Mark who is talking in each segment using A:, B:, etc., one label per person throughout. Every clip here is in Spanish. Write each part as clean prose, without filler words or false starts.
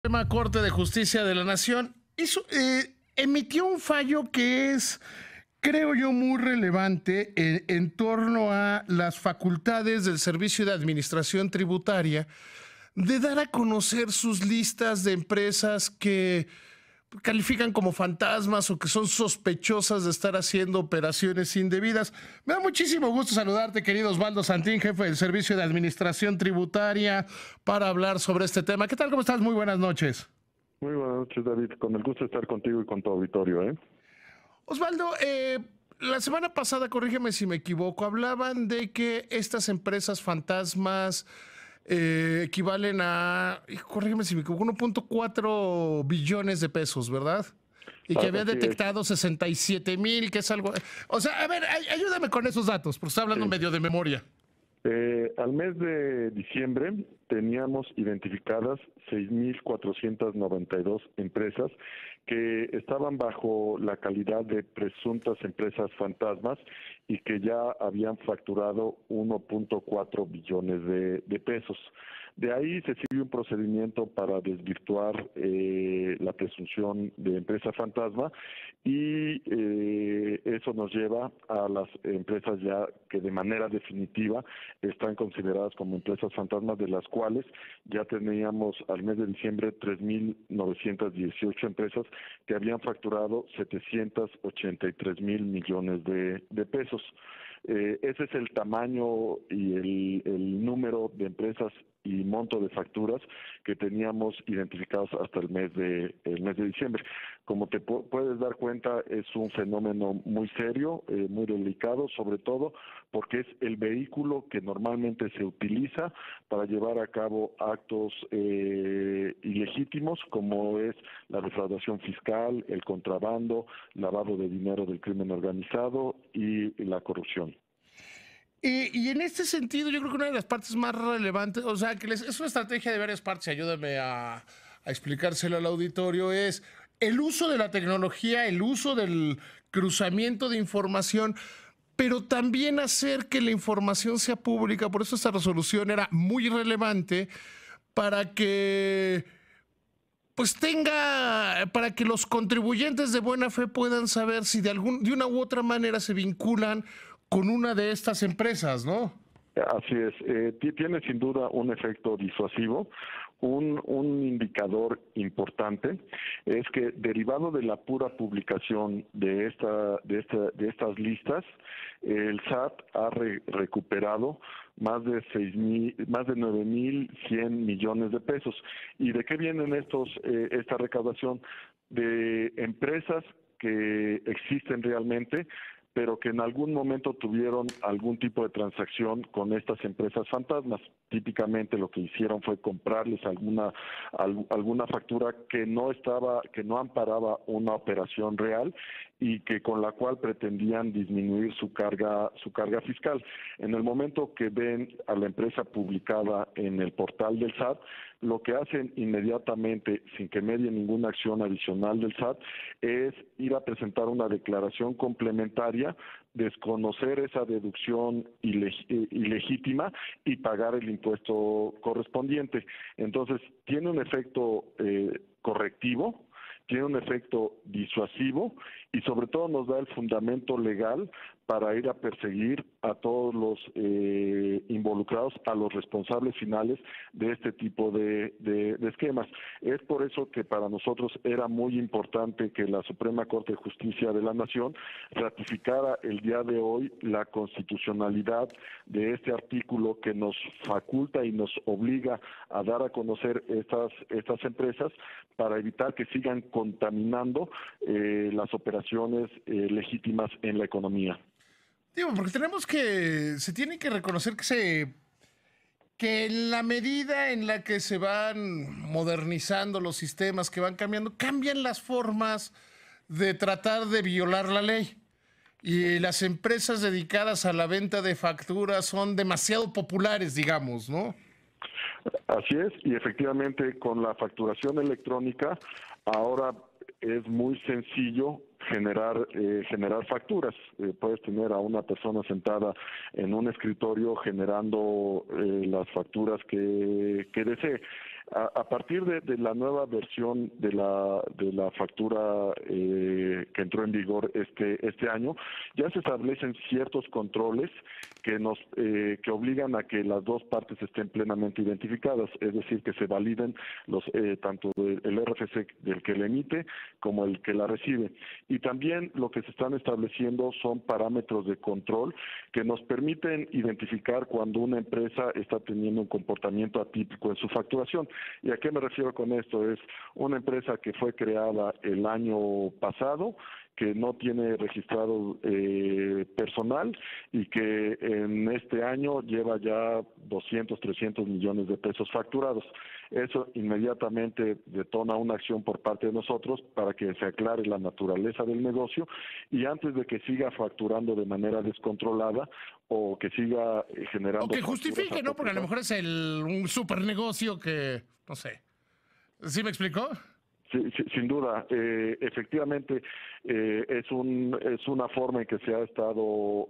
A: Suprema Corte de Justicia de la Nación emitió un fallo que es, creo yo, muy relevante en torno a las facultades del Servicio de Administración Tributaria de dar a conocer sus listas de empresas que califican como fantasmas o que son sospechosas de estar haciendo operaciones indebidas. Me da muchísimo gusto saludarte, querido Osvaldo Santín, jefe del Servicio de Administración Tributaria, para hablar sobre este tema. ¿Qué tal? ¿Cómo estás? Muy buenas noches.
B: Muy buenas noches, David. Con el gusto de estar contigo y con tu auditorio, ¿eh?
A: Osvaldo, la semana pasada, corrígeme si me equivoco, hablaban de que estas empresas fantasmas equivalen a, corrígeme si me equivoco, 1.4 billones de pesos, ¿verdad? Y que había
B: Así es.
A: detectado 67,000, que es algo... O sea, a ver, ayúdame con esos datos, porque estoy hablando
B: Sí.
A: medio de memoria.
B: Al mes de diciembre teníamos identificadas 6.492 empresas que estaban bajo la calidad de presuntas empresas fantasmas y que ya habían facturado 1.4 billones de pesos. De ahí se sigue un procedimiento para desvirtuar la presunción de empresa fantasma y eso nos lleva a las empresas ya que de manera definitiva están consideradas como empresas fantasmas, de las cuales ya teníamos al mes de diciembre 3.918 empresas que habían facturado 783,000 millones de pesos. Ese es el tamaño y el número de empresas y monto de facturas que teníamos identificados hasta el mes de diciembre. Como te puedes dar cuenta, es un fenómeno muy serio, muy delicado, sobre todo porque es el vehículo que normalmente se utiliza para llevar a cabo actos ilegítimos, como es la defraudación fiscal, el contrabando, lavado de dinero del crimen organizado y la corrupción.
A: Y en este sentido, yo creo que una de las partes más relevantes, o sea, que es una estrategia de varias partes, ayúdame a explicárselo al auditorio, es el uso de la tecnología, el uso del cruzamiento de información, pero también hacer que la información sea pública. Por eso esta resolución era muy relevante para que pues para que los contribuyentes de buena fe puedan saber si de una u otra manera se vinculan con una de estas empresas, ¿no?
B: Así es, tiene sin duda un efecto disuasivo. Un indicador importante es que, derivado de la pura publicación de estas listas, el SAT ha recuperado más de 9.100 millones de pesos. ¿Y de qué vienen esta recaudación? De empresas que existen realmente, pero que en algún momento tuvieron algún tipo de transacción con estas empresas fantasmas. Típicamente lo que hicieron fue comprarles alguna factura que no amparaba una operación real y que con la cual pretendían disminuir su carga fiscal. En el momento que ven a la empresa publicada en el portal del SAT, lo que hacen inmediatamente, sin que medie ninguna acción adicional del SAT, es ir a presentar una declaración complementaria, desconocer esa deducción ilegítima y pagar el impuesto correspondiente. Entonces, tiene un efecto correctivo, tiene un efecto disuasivo y sobre todo nos da el fundamento legal para ir a perseguir a todos los involucrados, a los responsables finales de este tipo de esquemas. Es por eso que para nosotros era muy importante que la Suprema Corte de Justicia de la Nación ratificara el día de hoy la constitucionalidad de este artículo que nos faculta y nos obliga a dar a conocer estas empresas para evitar que sigan contaminando las operaciones legítimas en la economía.
A: Digo, porque se tiene que reconocer que en la medida en la que se van modernizando los sistemas, que van cambiando, cambian las formas de tratar de violar la ley. Y las empresas dedicadas a la venta de facturas son demasiado populares, digamos, ¿no?
B: Así es, y efectivamente con la facturación electrónica ahora es muy sencillo generar facturas. Puedes tener a una persona sentada en un escritorio generando las facturas que desee. A partir de la nueva versión de la factura que entró en vigor este año, ya se establecen ciertos controles que obligan a que las dos partes estén plenamente identificadas, es decir, que se validen tanto el RFC del que le emite como el que la recibe. Y también lo que se están estableciendo son parámetros de control que nos permiten identificar cuando una empresa está teniendo un comportamiento atípico en su facturación. ¿Y a qué me refiero con esto? Es una empresa que fue creada el año pasado, que no tiene registrado personal y que en este año lleva ya 200, 300 millones de pesos facturados. Eso inmediatamente detona una acción por parte de nosotros para que se aclare la naturaleza del negocio y antes de que siga facturando de manera descontrolada o que siga generando...
A: O que justifique, ¿no? Porque a lo mejor es un super negocio que, no sé. ¿Sí me explicó?
B: Sí, sin duda, efectivamente es una forma en que se ha estado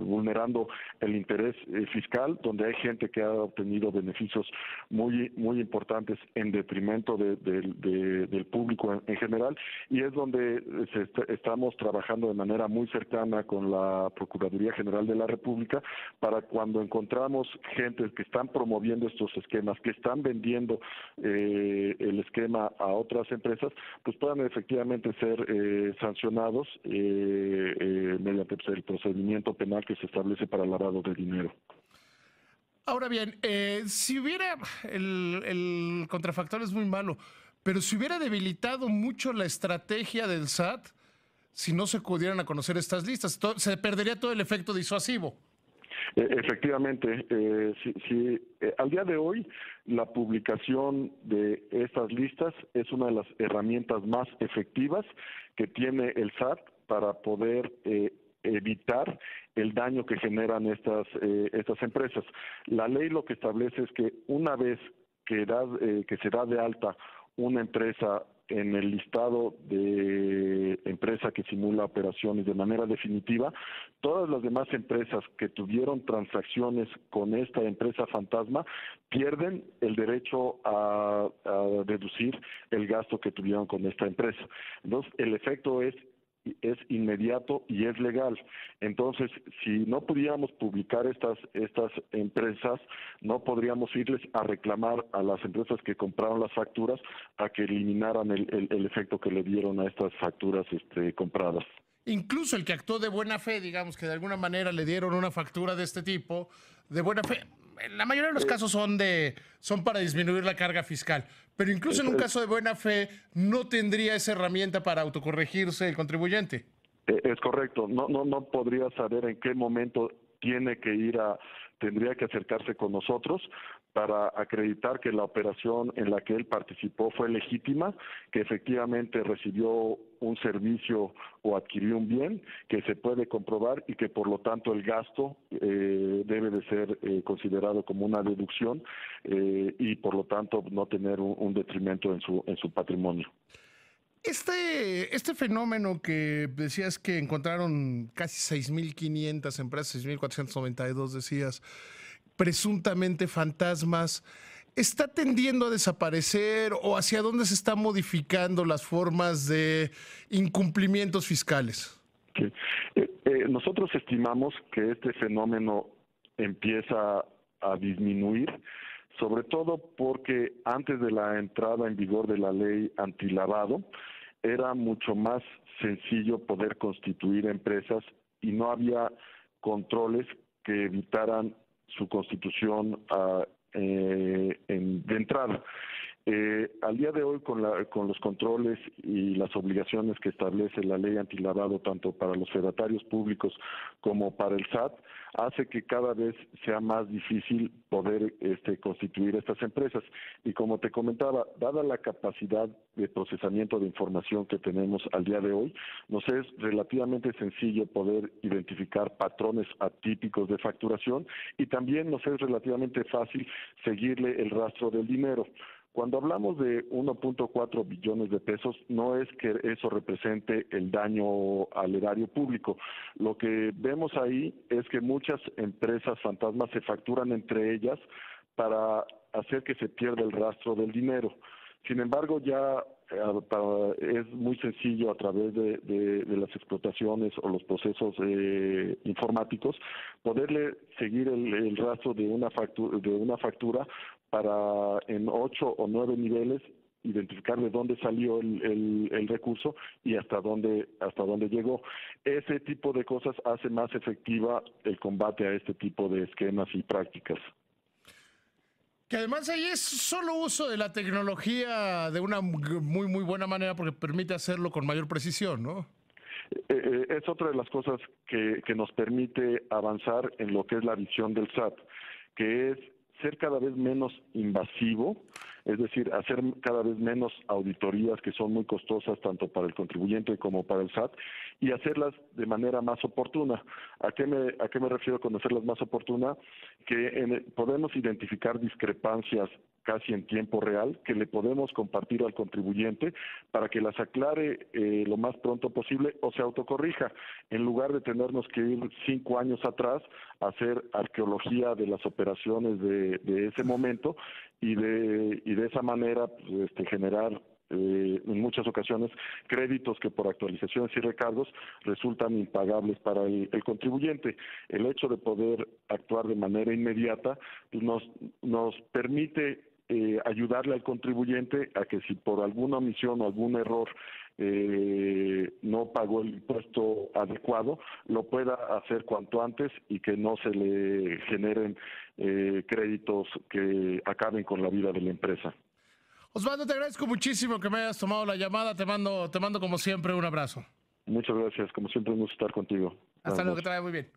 B: vulnerando el interés fiscal, donde hay gente que ha obtenido beneficios muy importantes en detrimento del público en general, y es donde estamos trabajando de manera muy cercana con la Procuraduría General de la República para cuando encontramos gente que están promoviendo estos esquemas, que están vendiendo el esquema a otras empresas, pues puedan efectivamente ser sancionados mediante el procedimiento penal que se establece para el lavado de dinero.
A: Ahora bien, si hubiera, el contrafactor es muy malo, pero si hubiera debilitado mucho la estrategia del SAT, si no se pudieran a conocer estas listas, se perdería todo el efecto disuasivo.
B: Efectivamente, al día de hoy la publicación de estas listas es una de las herramientas más efectivas que tiene el SAT para poder evitar el daño que generan estas empresas. La ley lo que establece es que una vez que se da de alta una empresa en el listado de empresa que simula operaciones de manera definitiva, todas las demás empresas que tuvieron transacciones con esta empresa fantasma pierden el derecho a deducir el gasto que tuvieron con esta empresa. Entonces, el efecto es inmediato y es legal. Entonces, si no pudiéramos publicar estas empresas, no podríamos irles a reclamar a las empresas que compraron las facturas a que eliminaran el efecto que le dieron a estas facturas compradas.
A: Incluso el que actuó de buena fe, digamos que de alguna manera le dieron una factura de este tipo, de buena fe, en la mayoría de los casos son para disminuir la carga fiscal. Pero incluso en un caso de buena fe, no tendría esa herramienta para autocorregirse el contribuyente.
B: Es correcto. No podría saber en qué momento tendría que acercarse con nosotros para acreditar que la operación en la que él participó fue legítima, que efectivamente recibió un servicio o adquirió un bien que se puede comprobar y que por lo tanto el gasto debe de ser considerado como una deducción y por lo tanto no tener un detrimento en su patrimonio.
A: Este fenómeno que decías que encontraron casi 6.500 empresas, 6.492 decías, presuntamente fantasmas, ¿está tendiendo a desaparecer o hacia dónde se están modificando las formas de incumplimientos fiscales?
B: Sí. Nosotros estimamos que este fenómeno empieza a disminuir, sobre todo porque antes de la entrada en vigor de la ley antilavado, era mucho más sencillo poder constituir empresas y no había controles que evitaran su constitución de entrada. Al día de hoy, con los controles y las obligaciones que establece la ley antilavado, tanto para los fedatarios públicos como para el SAT, hace que cada vez sea más difícil poder constituir estas empresas. Y como te comentaba, dada la capacidad de procesamiento de información que tenemos al día de hoy, nos es relativamente sencillo poder identificar patrones atípicos de facturación y también nos es relativamente fácil seguirle el rastro del dinero. Cuando hablamos de 1.4 billones de pesos, no es que eso represente el daño al erario público. Lo que vemos ahí es que muchas empresas fantasmas se facturan entre ellas para hacer que se pierda el rastro del dinero. Sin embargo, ya es muy sencillo a través de las explotaciones o los procesos informáticos poderle seguir el rastro de una factura para en 8 o 9 niveles identificar de dónde salió el recurso y hasta dónde llegó. Ese tipo de cosas hace más efectiva el combate a este tipo de esquemas y prácticas.
A: Que además ahí es solo uso de la tecnología de una muy buena manera porque permite hacerlo con mayor precisión, ¿no?
B: Es otra de las cosas que nos permite avanzar en lo que es la visión del SAT, que es ser cada vez menos invasivo, es decir, hacer cada vez menos auditorías que son muy costosas tanto para el contribuyente como para el SAT y hacerlas de manera más oportuna. ¿A qué me refiero con hacerlas más oportuna? Que podemos identificar discrepancias casi en tiempo real, que le podemos compartir al contribuyente para que las aclare lo más pronto posible o se autocorrija, en lugar de tenernos que ir 5 años atrás a hacer arqueología de las operaciones de ese momento y de esa manera pues, generar en muchas ocasiones créditos que por actualizaciones y recargos resultan impagables para el contribuyente. El hecho de poder actuar de manera inmediata pues nos permite ayudarle al contribuyente a que si por alguna omisión o algún error no pagó el impuesto adecuado, lo pueda hacer cuanto antes y que no se le generen créditos que acaben con la vida de la empresa.
A: Osvaldo, te agradezco muchísimo que me hayas tomado la llamada. Te mando como siempre un abrazo.
B: Muchas gracias. Como siempre, un gusto estar contigo.
A: Hasta luego, que te vaya muy bien.